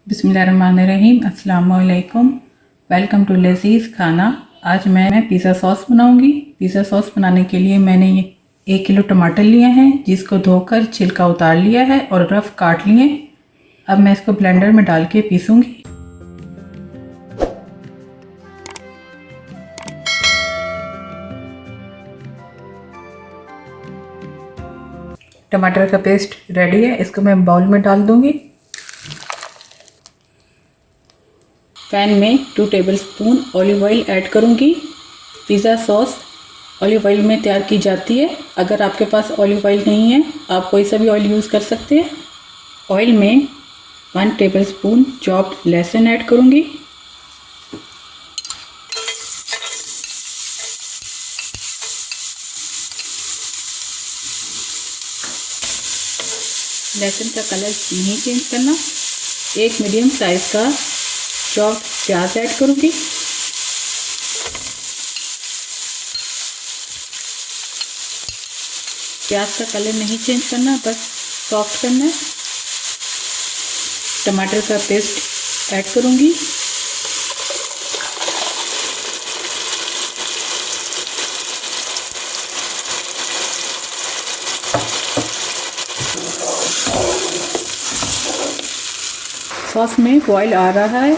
बिस्मिल्लाहिर्रहमानिर्रहीम। अस्सलाम वालेकुम। वेलकम टू लजीज़ खाना। आज मैं पिज़्ज़ा सॉस बनाऊंगी। पिज़्ज़ा सॉस बनाने के लिए मैंने ये 1 किलो टमाटर लिए हैं, जिसको धोकर छिलका उतार लिया है और रफ काट लिए। अब मैं इसको ब्लेंडर में डाल के पीसूंगी। टमाटर का पेस्ट रेडी है, इसको मैं बाउल में डाल दूंगी। पैन में 2 टेबलस्पून ऑलिव ऑयल ऐड करूंगी। पिज़्ज़ा सॉस ऑलिव ऑयल में तैयार की जाती है। अगर आपके पास ऑलिव ऑयल नहीं है, आप कोई सा भी ऑयल यूज़ कर सकते हैं। ऑयल में 1 टेबलस्पून चॉप्ड लहसुन ऐड करूंगी। लहसुन का कलर नहीं चेंज करना। 1 मीडियम साइज का चॉप्ड प्याज ऐड करूंगी। प्याज का कलर नहीं चेंज करना, बस सॉफ्ट करना है। टमाटर का पेस्ट ऐड करूंगी। सॉस में बॉईल आ रहा है।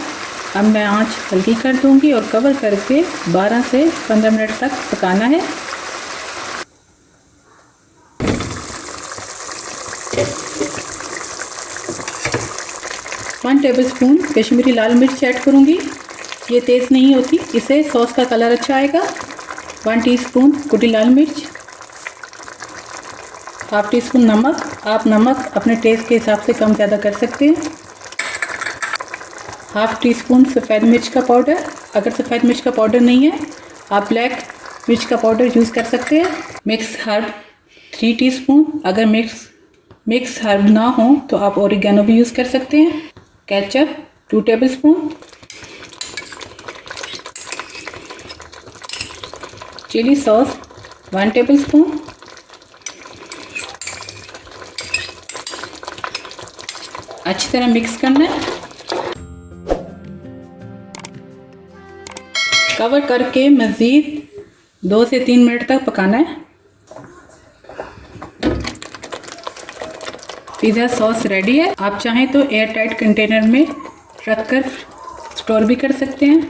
अब मैं आंच हल्की कर दूंगी और कवर करके 12 से 15 मिनट तक पकाना है। वन टेबलस्पून कश्मीरी लाल मिर्च ऐड करूंगी। ये तेज़ नहीं होती, इससे सॉस का कलर अच्छा आएगा। 1 टीस्पून कुटी लाल मिर्च, हाफ टी स्पून नमक। आप नमक अपने टेस्ट के हिसाब से कम ज़्यादा कर सकते हैं। हाफ टी स्पून सफ़ेद मिर्च का पाउडर। अगर सफ़ेद मिर्च का पाउडर नहीं है, आप ब्लैक मिर्च का पाउडर यूज़ कर सकते हैं। Mix herb 3 teaspoon. अगर मिक्स हर्ब ना हो तो आप ओरिगेनो भी यूज़ कर सकते हैं। Ketchup 2 tablespoon. Chilli sauce 1 tablespoon. अच्छी तरह मिक्स करना है। कवर करके मज़ीद 2 से 3 मिनट तक पकाना है। पिज़्ज़ा सॉस रेडी है। आप चाहें तो एयर टाइट कंटेनर में रख कर स्टोर भी कर सकते हैं।